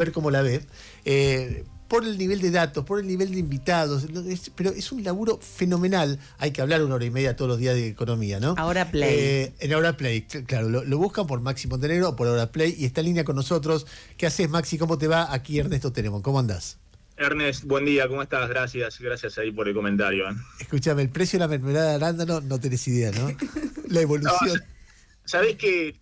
ver cómo la ve, por el nivel de datos, por el nivel de invitados, pero es un laburo fenomenal. Hay que hablar 1 hora y media todos los días de economía, ¿no? Ahora Play. En Ahora Play, claro, lo buscan por Maxi Montenegro o por Ahora Play y está en línea con nosotros. ¿Qué haces, Maxi? ¿Cómo te va? Aquí Ernesto Tenemos. ¿Cómo andás? Ernest, buen día, ¿cómo estás? Gracias ahí por el comentario. Escúchame, el precio de la mermelada de arándano no tenés idea, ¿no? La evolución. No, sabés que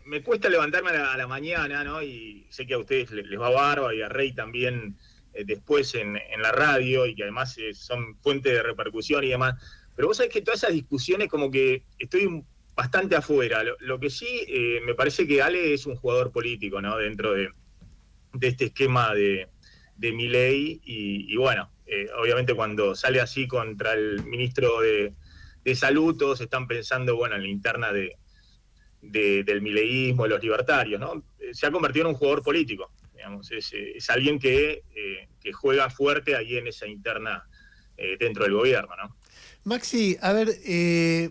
me cuesta levantarme a la mañana, ¿no? Y sé que a ustedes les va bárbaro y a Rey también después en la radio, y que además son fuente de repercusión y demás. Pero vos sabés que todas esas discusiones como que estoy bastante afuera. Lo que sí, me parece que Ale es un jugador político, ¿no? Dentro de este esquema de Milei, y bueno, obviamente cuando sale así contra el ministro de Salud, todos están pensando, bueno, en la interna del mileísmo, de los libertarios, ¿no? Se ha convertido en un jugador político, digamos, es alguien que juega fuerte ahí en esa interna dentro del gobierno, ¿no? Maxi, a ver,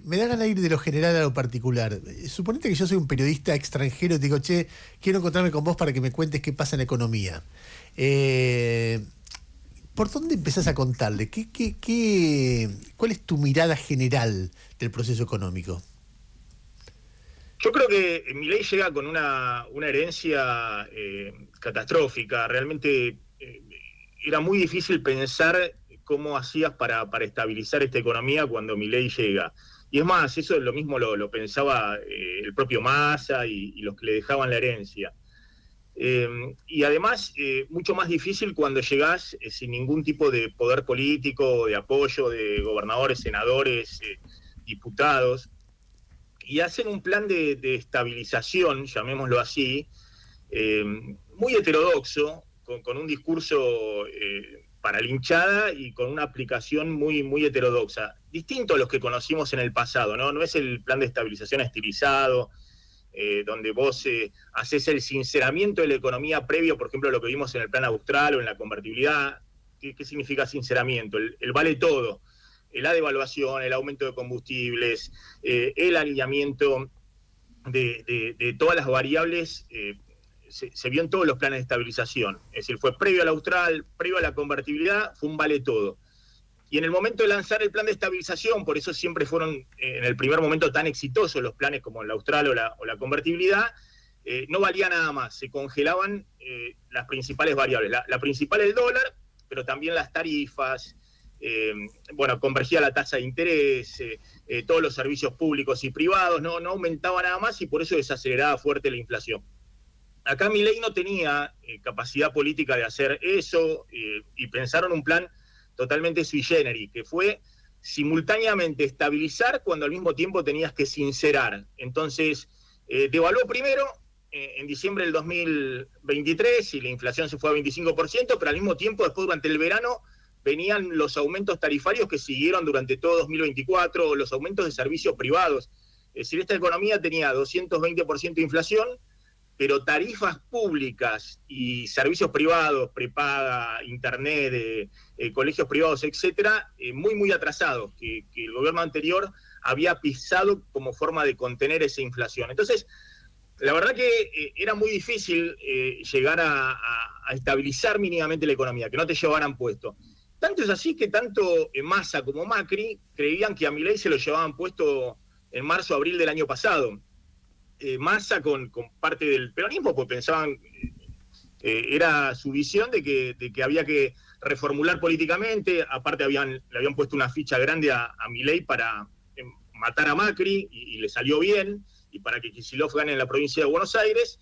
me da ganas de ir de lo general a lo particular. Suponete que yo soy un periodista extranjero y te digo, che, quiero encontrarme con vos para que me cuentes qué pasa en la economía. ¿Por dónde empezás a contarle? ¿Cuál es tu mirada general del proceso económico? Yo creo que Milei llega con una herencia catastrófica. Realmente era muy difícil pensar cómo hacías para estabilizar esta economía cuando Milei llega. Y es más, eso lo mismo lo pensaba el propio Massa y los que le dejaban la herencia. Y además, mucho más difícil cuando llegás sin ningún tipo de poder político, de apoyo de gobernadores, senadores, diputados, y hacen un plan de estabilización, llamémoslo así, muy heterodoxo, con un discurso para la hinchada y con una aplicación muy, muy heterodoxa, distinto a los que conocimos en el pasado, ¿no? No es el plan de estabilización estilizado, donde vos haces el sinceramiento de la economía previo, por ejemplo, a lo que vimos en el plan austral o en la convertibilidad. ¿Qué significa sinceramiento? El vale todo, la devaluación, el aumento de combustibles, el alineamiento de todas las variables, se vio en todos los planes de estabilización. Es decir, fue previo al austral, previo a la convertibilidad, fue un vale todo. Y en el momento de lanzar el plan de estabilización, por eso siempre fueron en el primer momento tan exitosos los planes como el austral o la convertibilidad, no valía nada más, se congelaban las principales variables. La principal el dólar, pero también las tarifas, bueno, convergía la tasa de interés, todos los servicios públicos y privados, no aumentaba nada más y por eso desaceleraba fuerte la inflación. Acá Milei no tenía capacidad política de hacer eso y pensaron un plan totalmente sui generis, que fue simultáneamente estabilizar cuando al mismo tiempo tenías que sincerar. Entonces, devaluó primero en diciembre del 2023 y la inflación se fue a 25%, pero al mismo tiempo, después durante el verano, venían los aumentos tarifarios que siguieron durante todo 2024, los aumentos de servicios privados. Es decir, esta economía tenía 220% de inflación, pero tarifas públicas y servicios privados, prepaga, internet, colegios privados, etcétera, muy, muy atrasados, que el gobierno anterior había pisado como forma de contener esa inflación. Entonces, la verdad que era muy difícil llegar a estabilizar mínimamente la economía, que no te llevaran puesto. Tanto es así que tanto Massa como Macri creían que a Milei se lo llevaban puesto en marzo, abril del año pasado. Massa con parte del peronismo, pues pensaban, era su visión de que había que reformular políticamente, aparte le habían puesto una ficha grande a Milei para matar a Macri, y le salió bien, y para que Kicillof gane en la provincia de Buenos Aires,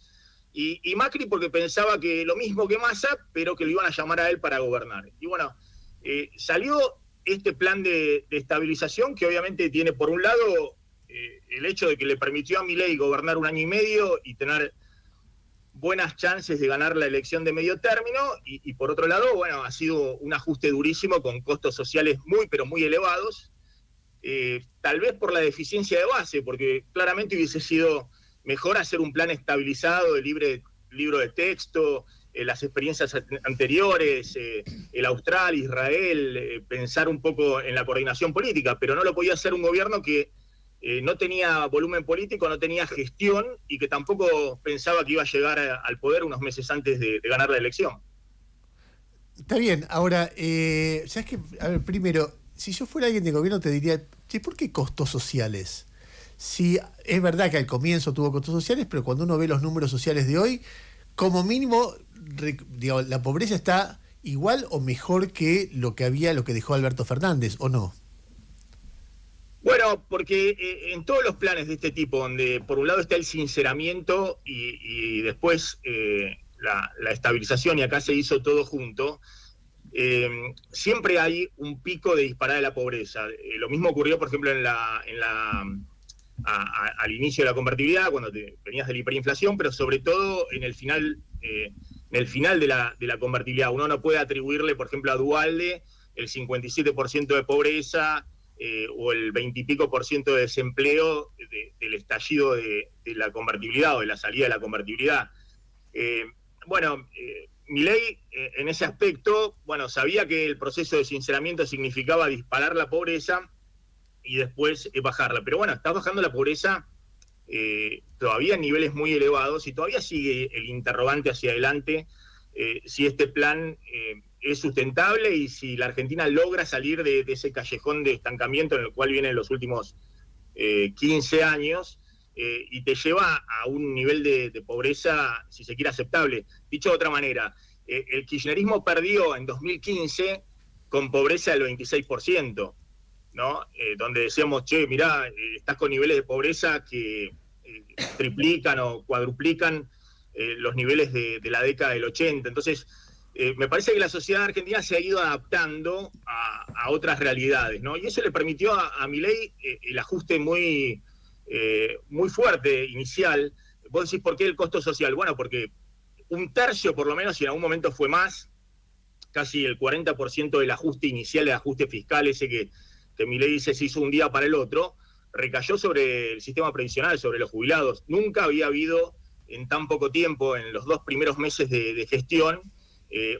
y Macri porque pensaba que lo mismo que Massa, pero que lo iban a llamar a él para gobernar. Y bueno, salió este plan de estabilización que obviamente tiene por un lado el hecho de que le permitió a Milei gobernar 1 año y medio y tener buenas chances de ganar la elección de medio término, y por otro lado, bueno, ha sido un ajuste durísimo con costos sociales muy, pero muy elevados, tal vez por la deficiencia de base, porque claramente hubiese sido mejor hacer un plan estabilizado de libro de texto, las experiencias anteriores, el Austral, Israel, pensar un poco en la coordinación política, pero no lo podía hacer un gobierno que no tenía volumen político, no tenía gestión y que tampoco pensaba que iba a llegar al poder unos meses antes de ganar la elección. Está bien, ahora, ¿sabes qué? A ver, primero, si yo fuera alguien de gobierno te diría, che, ¿por qué costos sociales? Si es verdad que al comienzo tuvo costos sociales, pero cuando uno ve los números sociales de hoy, como mínimo, digamos, la pobreza está igual o mejor que lo que dejó Alberto Fernández, ¿o no? Bueno, porque en todos los planes de este tipo, donde por un lado está el sinceramiento y después la estabilización, y acá se hizo todo junto, siempre hay un pico de disparada de la pobreza. Lo mismo ocurrió, por ejemplo, al inicio de la convertibilidad, cuando venías de la hiperinflación, pero sobre todo en el final de la convertibilidad. Uno no puede atribuirle, por ejemplo, a Duhalde el 57% de pobreza o el 20 y pico % de desempleo del estallido de la convertibilidad o de la salida de la convertibilidad. Milei en ese aspecto, sabía que el proceso de sinceramiento significaba disparar la pobreza y después bajarla. Pero está bajando la pobreza todavía en niveles muy elevados y todavía sigue el interrogante hacia adelante si este plan es sustentable y si la Argentina logra salir de ese callejón de estancamiento en el cual vienen los últimos 15 años y te lleva a un nivel de pobreza, si se quiere, aceptable. Dicho de otra manera, el kirchnerismo perdió en 2015 con pobreza del 26%, ¿no? Donde decíamos, che, mirá, estás con niveles de pobreza que triplican o cuadruplican los niveles de la década del 80. Entonces, me parece que la sociedad argentina se ha ido adaptando a otras realidades, ¿no? Y eso le permitió a Milei el ajuste muy fuerte inicial. Vos decís, ¿por qué el costo social? Bueno, porque un tercio, por lo menos, y en algún momento fue más, casi el 40% del ajuste inicial, el ajuste fiscal ese que Milei dice se hizo un día para el otro, recayó sobre el sistema previsional, sobre los jubilados. Nunca había habido en tan poco tiempo, en los 2 primeros meses de gestión,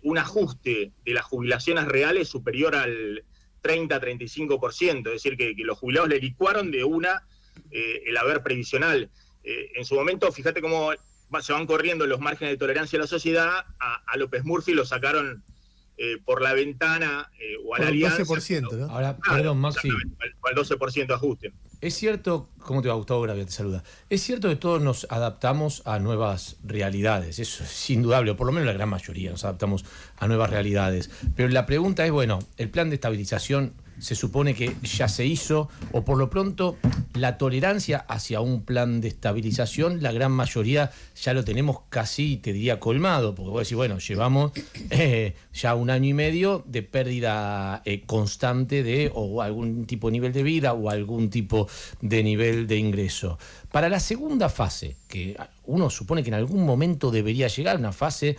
un ajuste de las jubilaciones reales superior al 30-35%, es decir, que los jubilados le licuaron de el haber previsional. En su momento, fíjate cómo se van corriendo los márgenes de tolerancia de la sociedad, a López Murphy lo sacaron por la ventana o a la alianza. 12%, ¿no? Ahora, perdón, Maxi. Al 12% de ajuste. Es cierto, ¿cómo te va, Gustavo Gravia? Te saluda. Es cierto que todos nos adaptamos a nuevas realidades, eso es indudable, o por lo menos la gran mayoría nos adaptamos a nuevas realidades. Pero la pregunta es, el plan de estabilización se supone que ya se hizo, o por lo pronto la tolerancia hacia un plan de estabilización, la gran mayoría ya lo tenemos casi, te diría, colmado, porque vos decís, llevamos ya 1 año y medio de pérdida constante de o algún tipo de nivel de vida o algún tipo de nivel de ingreso. Para la segunda fase, que uno supone que en algún momento debería llegar, una fase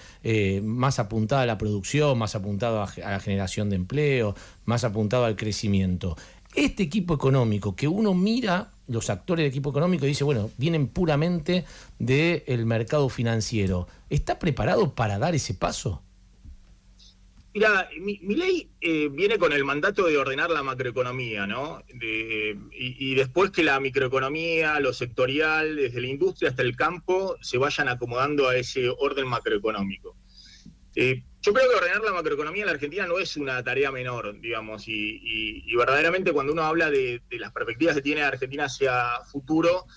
más apuntada a la producción, más apuntada a la generación de empleo, más apuntado al crecimiento. Este equipo económico, que uno mira los actores del equipo económico y dice, vienen puramente del mercado financiero, ¿está preparado para dar ese paso? Mira, Milei viene con el mandato de ordenar la macroeconomía, ¿no? Y después que la microeconomía, lo sectorial, desde la industria hasta el campo, se vayan acomodando a ese orden macroeconómico. Yo creo que ordenar la macroeconomía en la Argentina no es una tarea menor, digamos, y verdaderamente cuando uno habla de las perspectivas que tiene Argentina hacia futuro,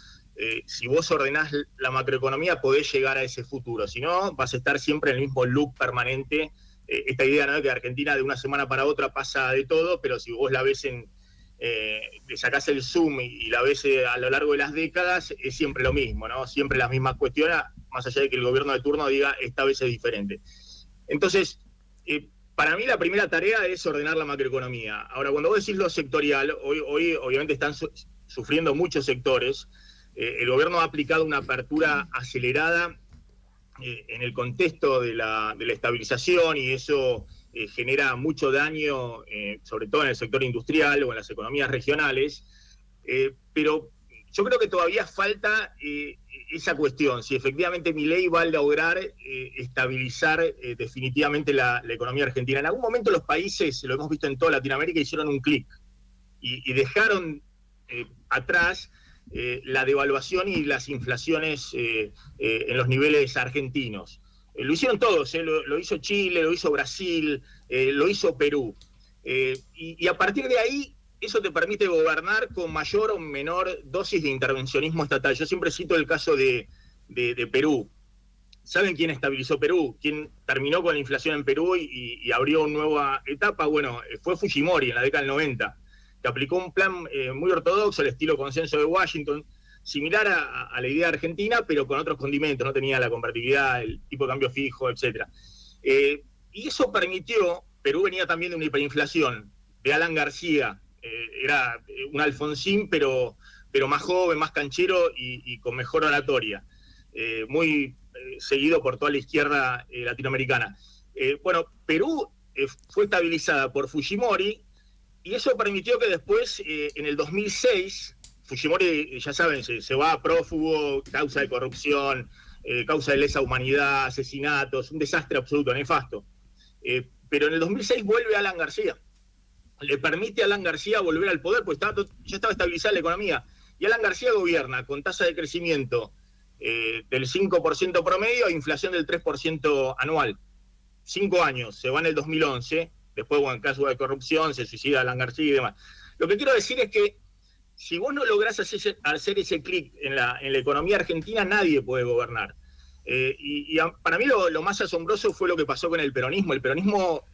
si vos ordenás la macroeconomía podés llegar a ese futuro, si no vas a estar siempre en el mismo loop permanente. Esta idea, ¿no?, que Argentina de una semana para otra pasa de todo, pero si vos la ves le sacás el zoom y la ves a lo largo de las décadas, es siempre lo mismo, ¿no? Siempre las mismas cuestiones, más allá de que el gobierno de turno diga esta vez es diferente. Entonces, para mí la primera tarea es ordenar la macroeconomía. Ahora, cuando vos decís lo sectorial, hoy obviamente están sufriendo muchos sectores. El gobierno ha aplicado una apertura acelerada en el contexto de la estabilización y eso genera mucho daño, sobre todo en el sector industrial o en las economías regionales, pero yo creo que todavía falta esa cuestión, si efectivamente Milei va a lograr estabilizar definitivamente la economía argentina. En algún momento los países, lo hemos visto en toda Latinoamérica, hicieron un clic y dejaron atrás la devaluación y las inflaciones en los niveles argentinos. Lo hicieron todos, lo hizo Chile, lo hizo Brasil, lo hizo Perú. Y a partir de ahí, eso te permite gobernar con mayor o menor dosis de intervencionismo estatal. Yo siempre cito el caso de Perú. ¿Saben quién estabilizó Perú? ¿Quién terminó con la inflación en Perú y abrió una nueva etapa? Bueno, fue Fujimori en la década del 90, que aplicó un plan muy ortodoxo, al estilo consenso de Washington, similar a la idea argentina, pero con otros condimentos. No tenía la convertibilidad, el tipo de cambio fijo, etc. Y eso permitió, Perú venía también de una hiperinflación, de Alan García, era un Alfonsín, pero más joven, más canchero y con mejor oratoria. Muy seguido por toda la izquierda latinoamericana. Bueno, Perú fue estabilizada por Fujimori y eso permitió que después, en el 2006, Fujimori, ya saben, se va a prófugo, causa de corrupción, causa de lesa humanidad, asesinatos, un desastre absoluto, nefasto. Pero en el 2006 vuelve Alan García. Le permite a Alan García volver al poder, pues ya estaba estabilizada la economía. Y Alan García gobierna con tasa de crecimiento del 5% promedio e inflación del 3% anual. 5 años, se va en el 2011, después, bueno, en caso de corrupción, se suicida Alan García y demás. Lo que quiero decir es que si vos no lográs hacer ese clic en la economía argentina, nadie puede gobernar. Para mí lo más asombroso fue lo que pasó con el peronismo. El peronismo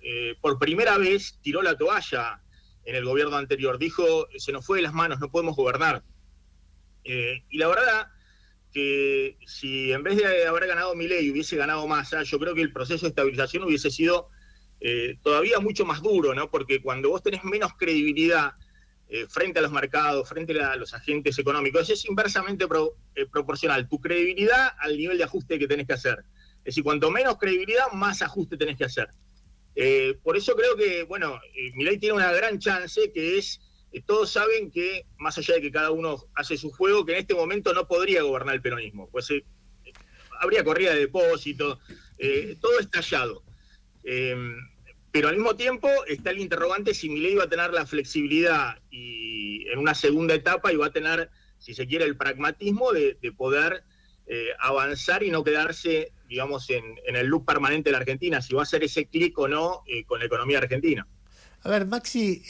por primera vez tiró la toalla en el gobierno anterior. Dijo, se nos fue de las manos, no podemos gobernar. Y la verdad que si en vez de haber ganado Milei hubiese ganado Massa, yo creo que el proceso de estabilización hubiese sido todavía mucho más duro, ¿no? Porque cuando vos tenés menos credibilidad frente a los mercados, frente a los agentes económicos, es inversamente proporcional tu credibilidad al nivel de ajuste que tenés que hacer. Es decir, cuanto menos credibilidad, más ajuste tenés que hacer. Por eso creo que, bueno, Milei tiene una gran chance, que es, todos saben que, más allá de que cada uno hace su juego, que en este momento no podría gobernar el peronismo, pues habría corrida de depósito, todo estallado. Pero al mismo tiempo está el interrogante si Milei va a tener la flexibilidad y en una segunda etapa y va a tener, si se quiere, el pragmatismo de poder avanzar y no quedarse, digamos, en el loop permanente de la Argentina, si va a hacer ese clic o no con la economía argentina. A ver, Maxi,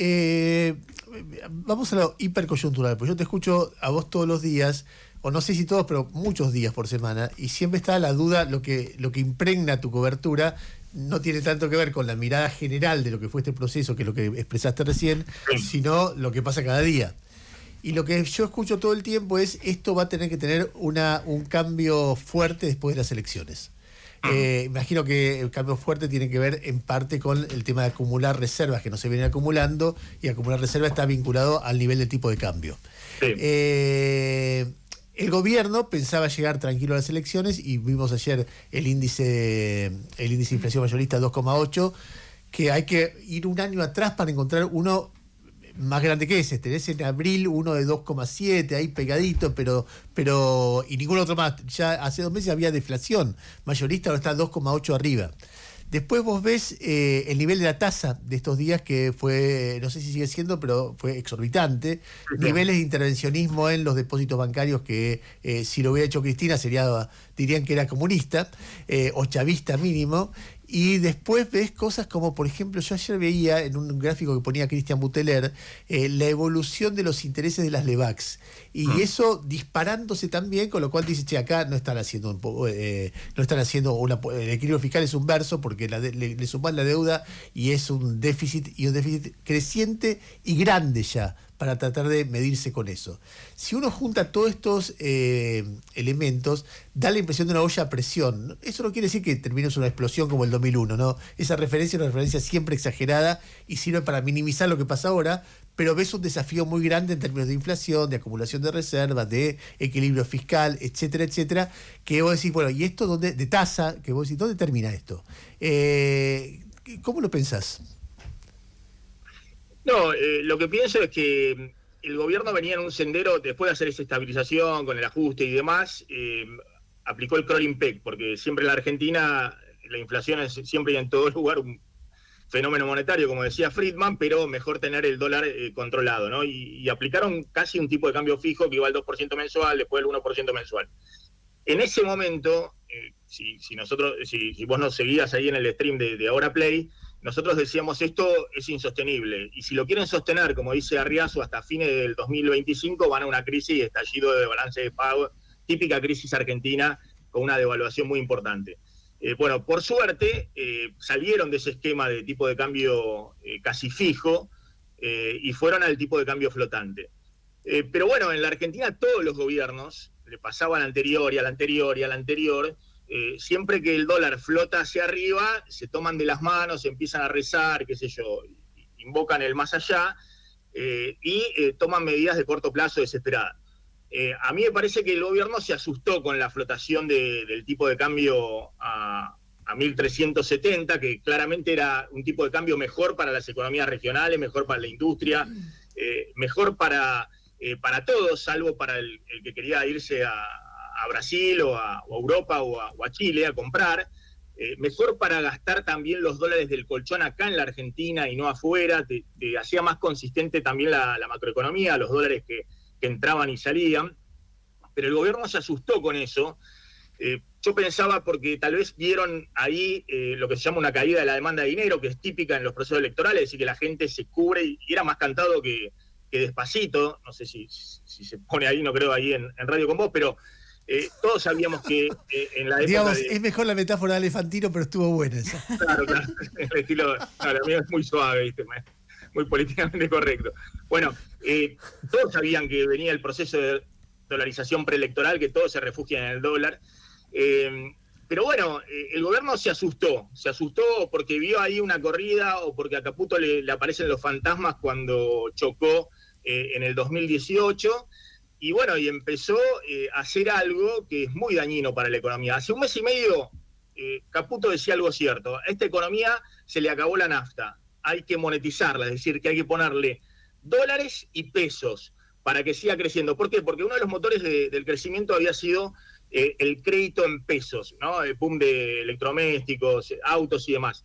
vamos a lo hipercoyuntural, pues yo te escucho a vos todos los días, o no sé si todos, pero muchos días por semana, y siempre está la duda, lo que impregna tu cobertura no tiene tanto que ver con la mirada general de lo que fue este proceso, que es lo que expresaste recién, sino lo que pasa cada día. Y lo que yo escucho todo el tiempo es, esto va a tener que tener un cambio fuerte después de las elecciones. Imagino que el cambio fuerte tiene que ver en parte con el tema de acumular reservas que no se vienen acumulando, y acumular reservas está vinculado al nivel de tipo de cambio. Sí. El gobierno pensaba llegar tranquilo a las elecciones y vimos ayer el índice de inflación mayorista 2,8, que hay que ir un año atrás para encontrar uno más grande que ese. Tenés en abril uno de 2,7, ahí pegadito, pero y ningún otro más. Ya hace 2 meses había deflación mayorista, ahora está 2,8 arriba. Después vos ves el nivel de la tasa de estos días, que fue, no sé si sigue siendo, pero fue exorbitante. Sí. Niveles de intervencionismo en los depósitos bancarios que si lo hubiera hecho Cristina dirían que era comunista o chavista mínimo. Y después ves cosas como, por ejemplo, yo ayer veía en un gráfico que ponía Cristian Buteler la evolución de los intereses de las LEVAX. Y eso disparándose también, con lo cual dice, che, acá no están haciendo el equilibrio fiscal es un verso, porque le suman la deuda y es un déficit creciente y grande ya, para tratar de medirse con eso. Si uno junta todos estos elementos, da la impresión de una olla a presión. Eso no quiere decir que termine una explosión como el 2001, ¿no? Esa referencia es una referencia siempre exagerada y sirve para minimizar lo que pasa ahora, pero ves un desafío muy grande en términos de inflación, de acumulación de reservas, de equilibrio fiscal, etcétera, etcétera, que vos decís, bueno, ¿y esto dónde, de tasa, que vos decís, dónde termina esto? ¿Cómo lo pensás? No, lo que pienso es que el gobierno venía en un sendero, después de hacer esa estabilización con el ajuste y demás, aplicó el crawling peg, porque siempre en la Argentina la inflación es siempre y en todo lugar fenómeno monetario, como decía Friedman, pero mejor tener el dólar controlado, ¿no? Y aplicaron casi un tipo de cambio fijo que iba al 2% mensual, después el 1% mensual. En ese momento, si vos nos seguías ahí en el stream de Ahora Play, nosotros decíamos esto es insostenible. Y si lo quieren sostener, como dice Arriazu, hasta fines del 2025 van a una crisis, estallido de balance de pago, típica crisis argentina con una devaluación muy importante. Bueno, por suerte salieron de ese esquema de tipo de cambio casi fijo y fueron al tipo de cambio flotante. Pero bueno, en la Argentina todos los gobiernos le pasaban anterior y al anterior y al anterior, siempre que el dólar flota hacia arriba, se toman de las manos, empiezan a rezar, qué sé yo, invocan el más allá y toman medidas de corto plazo desesperadas. A mí me parece que el gobierno se asustó con la flotación del tipo de cambio a 1.370, que claramente era un tipo de cambio mejor para las economías regionales, mejor para la industria, mejor para todos, salvo para el que quería irse a Brasil o a Europa o a Chile a comprar, mejor para gastar también los dólares del colchón acá en la Argentina y no afuera, te hacía más consistente también la macroeconomía, los dólares que entraban y salían, pero el gobierno se asustó con eso. Yo pensaba porque tal vez vieron ahí lo que se llama una caída de la demanda de dinero, que es típica en los procesos electorales, es decir, que la gente se cubre y era más cantado que Despacito, no sé si se pone ahí, no creo ahí en Radio con Vos, pero todos sabíamos que en la época digamos, es mejor la metáfora de Elefantino, pero estuvo buena esa. Claro, el estilo, no, la mía es muy suave, ¿viste? Muy políticamente correcto. Bueno, todos sabían que venía el proceso de dolarización preelectoral, que todos se refugian en el dólar, pero bueno, el gobierno se asustó porque vio ahí una corrida o porque a Caputo le aparecen los fantasmas cuando chocó en el 2018, y bueno, y empezó a hacer algo que es muy dañino para la economía. Hace un mes y medio Caputo decía algo cierto: a esta economía se le acabó la nafta, hay que monetizarla, es decir, que hay que ponerle dólares y pesos para que siga creciendo. ¿Por qué? Porque uno de los motores del crecimiento había sido el crédito en pesos, ¿no? El boom de electrodomésticos, autos y demás.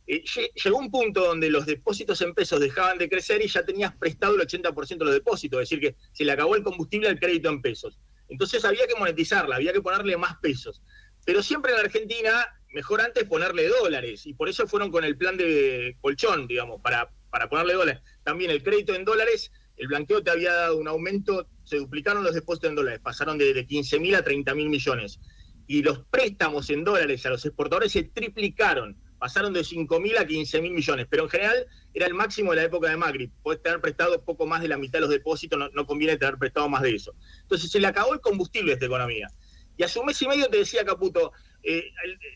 Llegó un punto donde los depósitos en pesos dejaban de crecer y ya tenías prestado el 80% de los depósitos, es decir, que se le acabó el combustible al crédito en pesos. Entonces había que monetizarla, había que ponerle más pesos. Pero siempre en la Argentina, mejor antes ponerle dólares, y por eso fueron con el plan de colchón, digamos, para ponerle dólares. También el crédito en dólares, el blanqueo te había dado un aumento, se duplicaron los depósitos en dólares, pasaron de 15.000 a 30.000 millones. Y los préstamos en dólares a los exportadores se triplicaron, pasaron de 5.000 a 15.000 millones, pero en general era el máximo de la época de Macri. Podés tener prestado poco más de la mitad de los depósitos, no conviene tener prestado más de eso. Entonces se le acabó el combustible a esta economía. Y hace un mes y medio te decía Caputo,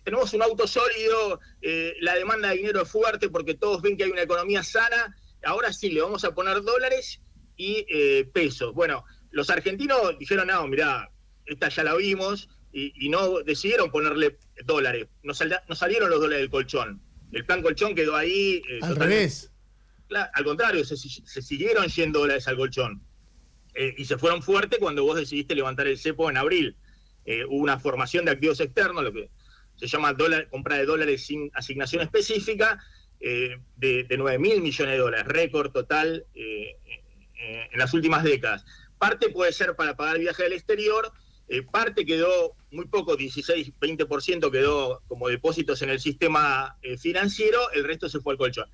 tenemos un auto sólido, la demanda de dinero es fuerte porque todos ven que hay una economía sana, ahora sí le vamos a poner dólares y pesos. Bueno, los argentinos dijeron, no, mirá, esta ya la vimos, y no decidieron ponerle dólares, no salieron los dólares del colchón. El plan colchón quedó ahí. Al revés. Al contrario, se siguieron yendo dólares al colchón. Y se fueron fuerte cuando vos decidiste levantar el cepo en abril. Hubo una formación de activos externos, lo que se llama compra de dólares sin asignación específica, de 9.000 millones de dólares, récord total en las últimas décadas. Parte puede ser para pagar el viaje al exterior, parte quedó muy poco, 16-20% quedó como depósitos en el sistema financiero, el resto se fue al colchón.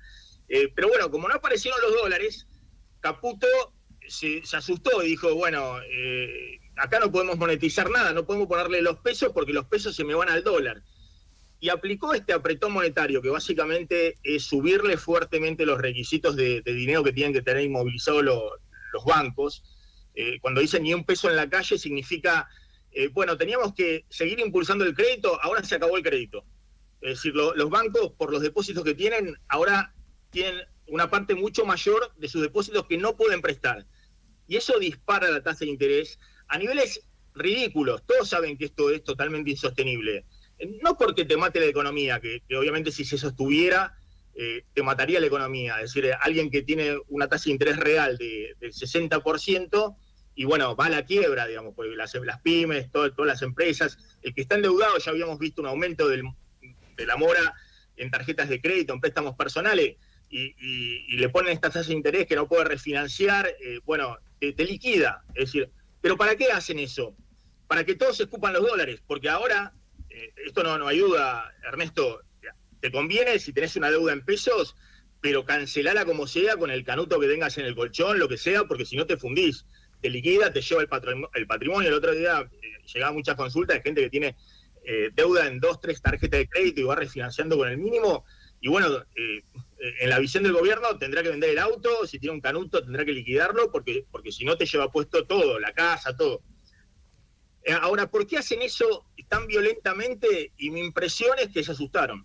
Pero bueno, como no aparecieron los dólares, Caputo se asustó y dijo, bueno, acá no podemos monetizar nada, no podemos ponerle los pesos porque los pesos se me van al dólar. Y aplicó este apretón monetario, que básicamente es subirle fuertemente los requisitos de dinero que tienen que tener inmovilizados los bancos. Cuando dicen ni un peso en la calle, significa, bueno, teníamos que seguir impulsando el crédito, ahora se acabó el crédito. Es decir, los bancos, por los depósitos que tienen, ahora tienen una parte mucho mayor de sus depósitos que no pueden prestar. Y eso dispara la tasa de interés a niveles ridículos. Todos saben que esto es totalmente insostenible. No porque te mate la economía, que obviamente si se sostuviera, te mataría la economía. Es decir, alguien que tiene una tasa de interés real del 60%, y bueno, va a la quiebra, digamos, porque las pymes, todas las empresas, el que está endeudado, ya habíamos visto un aumento de la mora en tarjetas de crédito, en préstamos personales, y le ponen esta tasa de interés que no puede refinanciar, te liquida. Es decir, ¿pero para qué hacen eso? Para que todos se escupan los dólares, porque ahora, esto no ayuda, Ernesto, te conviene si tenés una deuda en pesos, pero cancelala como sea, con el canuto que tengas en el colchón, lo que sea, porque si no te fundís, te liquida, te lleva el patrimonio. El otro día llegaban muchas consultas de gente que tiene deuda en 2, 3 tarjetas de crédito y va refinanciando con el mínimo, y bueno, en la visión del gobierno tendrá que vender el auto, si tiene un canuto tendrá que liquidarlo, porque si no te lleva puesto todo, la casa, todo. Ahora, ¿por qué hacen eso tan violentamente? Y mi impresión es que se asustaron.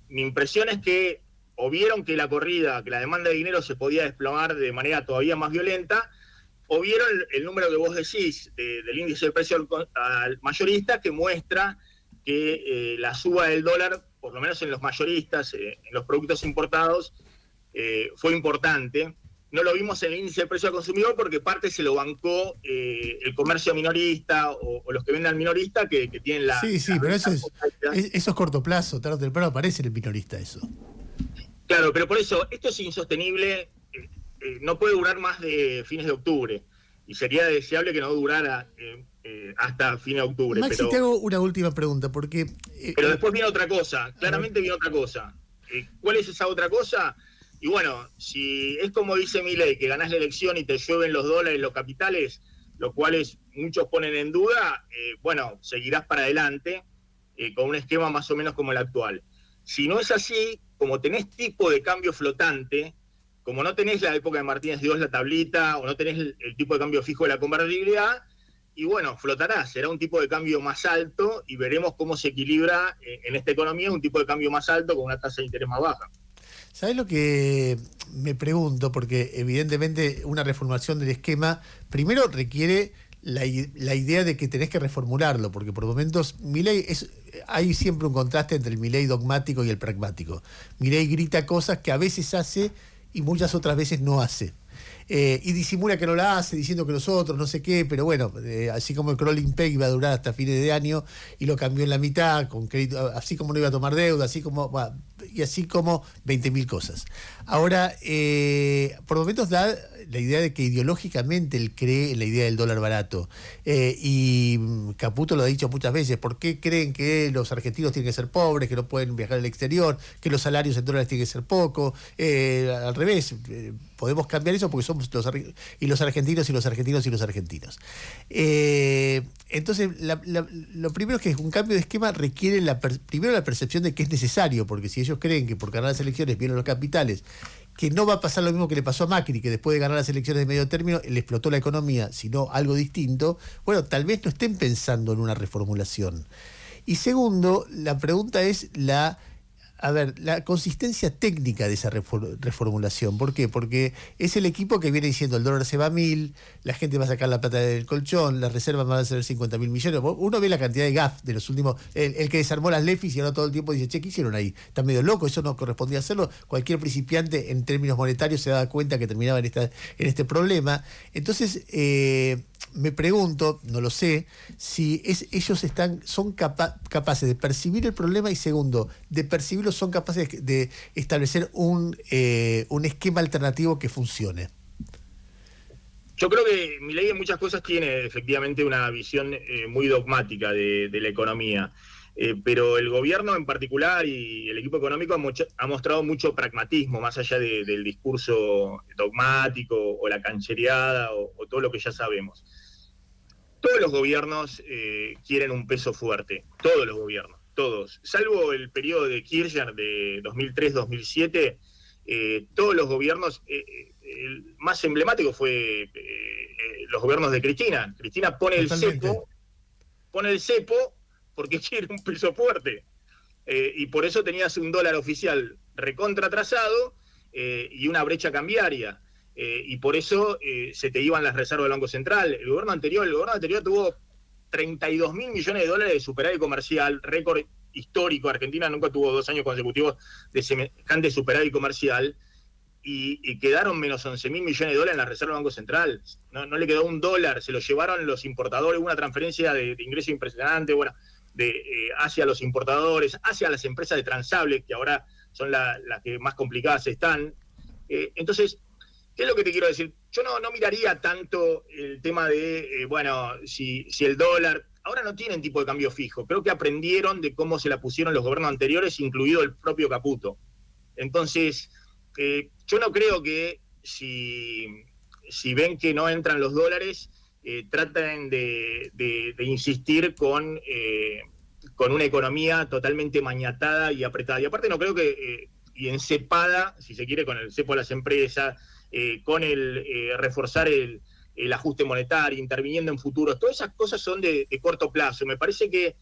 Mi impresión es que o vieron que la corrida, que la demanda de dinero se podía desplomar de manera todavía más violenta, o vieron el número que vos decís del índice de precio al mayorista, que muestra que la suba del dólar, por lo menos en los mayoristas, en los productos importados, fue importante. No lo vimos en el índice de precio al consumidor porque parte se lo bancó el comercio minorista o los que venden al minorista que tienen la... Sí, pero eso es corto plazo, tarde o temprano aparece el minorista eso. Claro, pero por eso, esto es insostenible, no puede durar más de fines de octubre, y sería deseable que no durara hasta fines de octubre. Maxi, te hago una última pregunta, porque... pero después viene otra cosa, claramente viene otra cosa. ¿Cuál es esa otra cosa? Y bueno, si es como dice Milei, que ganás la elección y te llueven los dólares, los capitales, los cuales muchos ponen en duda, seguirás para adelante con un esquema más o menos como el actual. Si no es así, como tenés tipo de cambio flotante, como no tenés la época de Martínez Dios, la tablita, o no tenés el tipo de cambio fijo de la convertibilidad, y bueno, flotará, será un tipo de cambio más alto, y veremos cómo se equilibra en esta economía un tipo de cambio más alto con una tasa de interés más baja. ¿Sabés lo que me pregunto? Porque evidentemente una reformulación del esquema primero requiere la idea de que tenés que reformularlo, porque por momentos Milei hay siempre un contraste entre el Milei dogmático y el pragmático. Milei grita cosas que a veces hace y muchas otras veces no hace. Y disimula que no la hace, diciendo que los otros, no sé qué, pero bueno, así como el crawling peg iba a durar hasta fines de año y lo cambió en la mitad, con crédito, así como no iba a tomar deuda, así como 20.000 cosas. Ahora, por momentos da la idea de que ideológicamente él cree en la idea del dólar barato. Y Caputo lo ha dicho muchas veces, ¿por qué creen que los argentinos tienen que ser pobres, que no pueden viajar al exterior, que los salarios en dólares tienen que ser poco? Al revés, podemos cambiar eso porque somos los argentinos y los argentinos y los argentinos. Entonces, lo primero es que un cambio de esquema requiere primero la percepción de que es necesario, porque si ellos creen que por ganar las elecciones vienen los capitales, que no va a pasar lo mismo que le pasó a Macri, que después de ganar las elecciones de medio término le explotó la economía, sino algo distinto, bueno, tal vez no estén pensando en una reformulación. Y segundo, la pregunta es la consistencia técnica de esa reformulación. ¿Por qué? Porque es el equipo que viene diciendo el dólar se va a 1.000, la gente va a sacar la plata del colchón, las reservas van a ser 50.000 millones. Uno ve la cantidad de gaf de los últimos, el que desarmó las LEFIs y ahora todo el tiempo dice, ¿qué hicieron ahí? Está medio loco, eso no correspondía hacerlo. Cualquier principiante en términos monetarios se daba cuenta que terminaba en este problema. Entonces, me pregunto, no lo sé, si ellos son capaces de percibir el problema y segundo, de percibirlo son capaces de establecer un esquema alternativo que funcione. Yo creo que Milei en muchas cosas tiene efectivamente una visión muy dogmática de la economía, pero el gobierno en particular y el equipo económico ha mostrado mucho pragmatismo, más allá del discurso dogmático o la canchereada o todo lo que ya sabemos. Todos los gobiernos quieren un peso fuerte, todos los gobiernos, todos, salvo el periodo de Kirchner de 2003-2007, todos los gobiernos, el más emblemático fue los gobiernos de Cristina. Cristina pone el cepo porque quiere un peso fuerte, y por eso tenías un dólar oficial recontra atrasado y una brecha cambiaria. Y por eso se te iban las reservas del Banco Central. El gobierno anterior tuvo 32.000 millones de dólares de superávit comercial, récord histórico. Argentina nunca tuvo 2 años consecutivos de semejante superávit comercial, y quedaron menos 11.000 millones de dólares en la reserva del Banco Central. No le quedó un dólar, se lo llevaron los importadores, hubo una transferencia de ingreso impresionante. Bueno, hacia los importadores, hacia las empresas de transables, que ahora son las que más complicadas están. Entonces, ¿qué es lo que te quiero decir? Yo no miraría tanto el tema de, si el dólar... Ahora no tienen tipo de cambio fijo. Creo que aprendieron de cómo se la pusieron los gobiernos anteriores, incluido el propio Caputo. Entonces, yo no creo que si ven que no entran los dólares, traten de insistir con una economía totalmente maniatada y apretada. Y aparte no creo que, y encepada, si se quiere, con el cepo de las empresas, con el reforzar el ajuste monetario, interviniendo en futuros, todas esas cosas son de corto plazo. Me parece que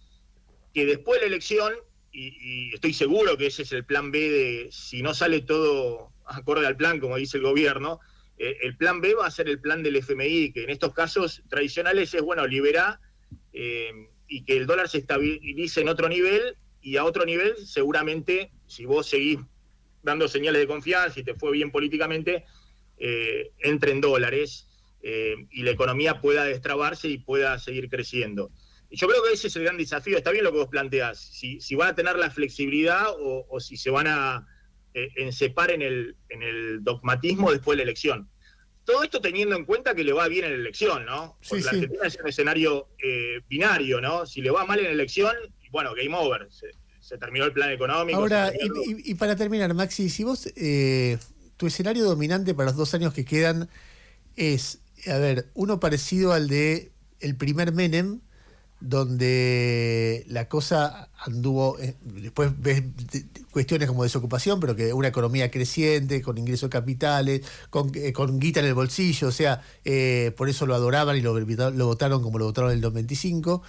después de la elección, y estoy seguro que ese es el plan B de, si no sale todo acorde al plan, como dice el gobierno, el plan B va a ser el plan del FMI, que en estos casos tradicionales es, liberar y que el dólar se estabilice en otro nivel, y a otro nivel seguramente, si vos seguís dando señales de confianza y te fue bien políticamente, entre en dólares y la economía pueda destrabarse y pueda seguir creciendo. Y yo creo que ese es el gran desafío. Está bien lo que vos planteás, si van a tener la flexibilidad o si se van a encepar en el dogmatismo después de la elección. Todo esto teniendo en cuenta que le va bien en la elección, ¿no? Porque Sí, la Argentina es un escenario binario, ¿no? Si le va mal en la elección, game over. Se terminó el plan económico. Ahora, y para terminar, Maxi, si vos, tu escenario dominante para los 2 años que quedan es, uno parecido al de el primer Menem, donde la cosa anduvo, después ves cuestiones como desocupación, pero que una economía creciente, con ingresos de capitales, con guita en el bolsillo, o sea, por eso lo adoraban y lo votaron como lo votaron en el 95.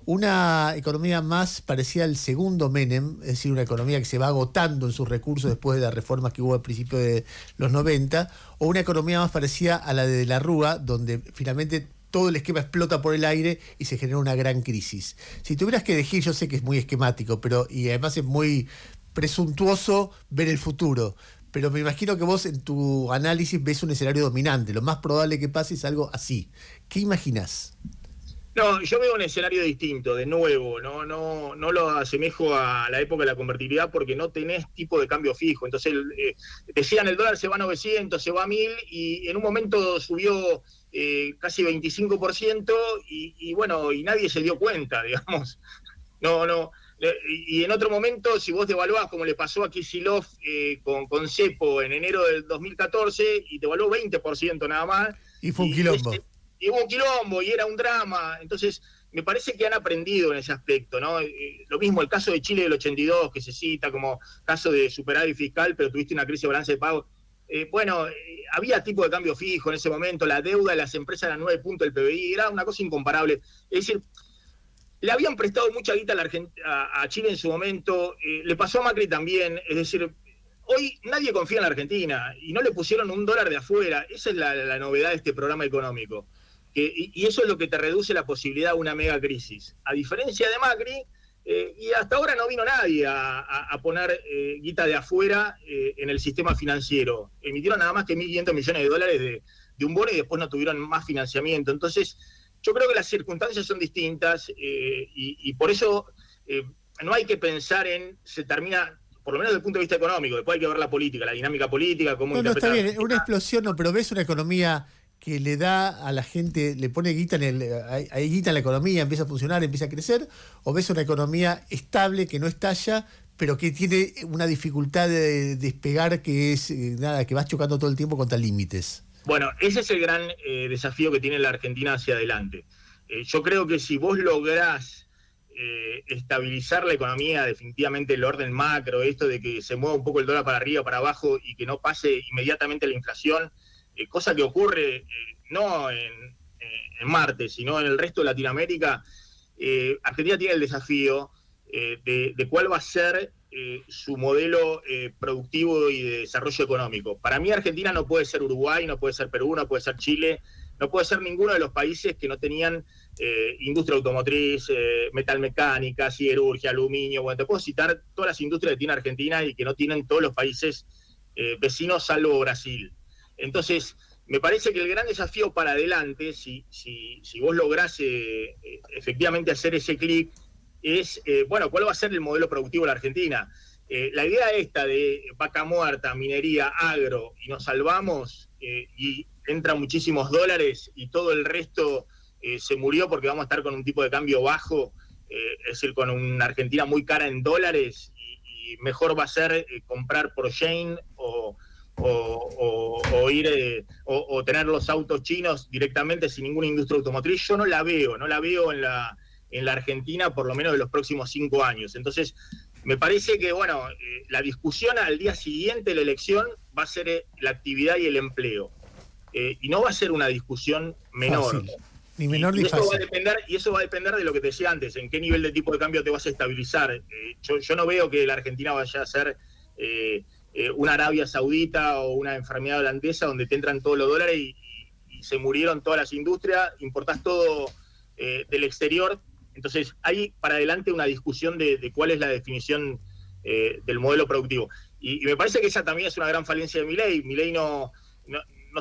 Una economía más parecida al segundo Menem, es decir, una economía que se va agotando en sus recursos después de las reformas que hubo al principio de los 90, o una economía más parecida a la de la Rúa, donde finalmente todo el esquema explota por el aire y se genera una gran crisis. Si tuvieras que elegir, yo sé que es muy esquemático, y además es muy presuntuoso ver el futuro, pero me imagino que vos en tu análisis ves un escenario dominante. Lo más probable que pase es algo así. ¿Qué imaginás? No, yo veo un escenario distinto, de nuevo, no lo asemejo a la época de la convertibilidad porque no tenés tipo de cambio fijo. Entonces, decían el dólar se va a 900, se va a 1000 y en un momento subió casi 25% y nadie se dio cuenta, digamos. Y en otro momento, si vos devaluás, como le pasó a Kicillof con Cepo en enero del 2014, y devaluó 20% nada más. Y fue un quilombo. Y hubo un quilombo y era un drama. Entonces, me parece que han aprendido en ese aspecto, ¿no? Lo mismo el caso de Chile del 82, que se cita como caso de superávit fiscal, pero tuviste una crisis de balance de pago. Había tipo de cambio fijo en ese momento, la deuda de las empresas era 9 puntos del PBI, era una cosa incomparable. Es decir, le habían prestado mucha guita a Chile en su momento, le pasó a Macri también, es decir, hoy nadie confía en la Argentina y no le pusieron un dólar de afuera. Esa es la novedad de este programa económico. Y eso es lo que te reduce la posibilidad de una mega crisis. A diferencia de Macri, y hasta ahora no vino nadie a poner guita de afuera en el sistema financiero. Emitieron nada más que 1.500 millones de dólares de un bono y después no tuvieron más financiamiento. Entonces, yo creo que las circunstancias son distintas y por eso no hay que pensar se termina, por lo menos desde el punto de vista económico, después hay que ver la política, la dinámica política, cómo interpretar. No, está bien, una explosión, no, pero ves una economía que le da a la gente, le pone guita hay guita en la economía, empieza a funcionar, empieza a crecer, o ves una economía estable que no estalla, pero que tiene una dificultad de despegar que es que vas chocando todo el tiempo contra límites. Bueno, ese es el gran desafío que tiene la Argentina hacia adelante. Yo creo que si vos lográs estabilizar la economía, definitivamente el orden macro, esto de que se mueva un poco el dólar para arriba, para abajo y que no pase inmediatamente la inflación, cosa que ocurre no en Marte, sino en el resto de Latinoamérica, Argentina tiene el desafío de cuál va a ser su modelo productivo y de desarrollo económico. Para mí Argentina no puede ser Uruguay, no puede ser Perú, no puede ser Chile, no puede ser ninguno de los países que no tenían industria automotriz, metalmecánica, siderurgia, aluminio. Bueno, te puedo citar todas las industrias que tiene Argentina y que no tienen todos los países vecinos salvo Brasil. Entonces, me parece que el gran desafío para adelante, si vos lográs efectivamente hacer ese clic, es, bueno, ¿cuál va a ser el modelo productivo de la Argentina? La idea esta de vaca muerta, minería, agro, y nos salvamos, y entran muchísimos dólares y todo el resto se murió porque vamos a estar con un tipo de cambio bajo, es decir, con una Argentina muy cara en dólares, y mejor va a ser comprar por Shane o ir o tener los autos chinos directamente sin ninguna industria automotriz. Yo no la veo en la Argentina, por lo menos de los próximos 5 años. Entonces, me parece que, bueno, la discusión al día siguiente de la elección va a ser la actividad y el empleo. Y no va a ser una discusión menor. Fácil. Ni menor ni fácil. Y eso va a depender de lo que te decía antes, en qué nivel de tipo de cambio te vas a estabilizar. Yo no veo que la Argentina vaya a ser una Arabia Saudita o una enfermedad holandesa donde te entran todos los dólares y se murieron todas las industrias, importás todo del exterior. Entonces hay para adelante una discusión de cuál es la definición del modelo productivo. Y me parece que esa también es una gran falencia de Milei. Milei no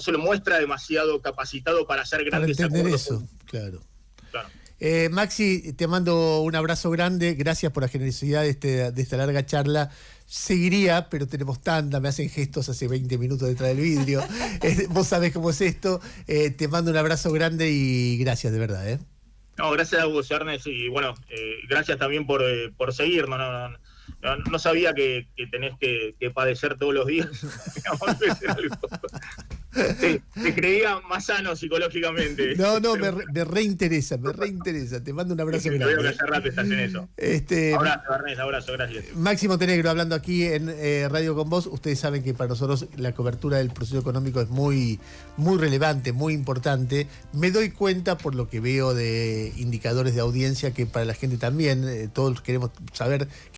se lo muestra demasiado capacitado para hacer grandes acuerdos. Para entender eso, claro. Maxi, te mando un abrazo grande. Gracias por la generosidad de esta larga charla. Seguiría, pero tenemos tanta, me hacen gestos hace 20 minutos detrás del vidrio. Vos sabés cómo es esto. Te mando un abrazo grande y gracias, de verdad. No, gracias a vos, Ernest, y bueno, gracias también por seguirnos. No sabía que tenés que padecer todos los días. Te creía más sano psicológicamente. No, me reinteresa. Te mando un abrazo grande. Veo que hace rato estás en eso. Abrazo, Ernest, abrazo, gracias. Máximo Tenegro hablando aquí en Radio Con Vos. Ustedes saben que para nosotros la cobertura del proceso económico es muy, muy relevante, muy importante. Me doy cuenta por lo que veo de indicadores de audiencia que para la gente también, todos queremos saber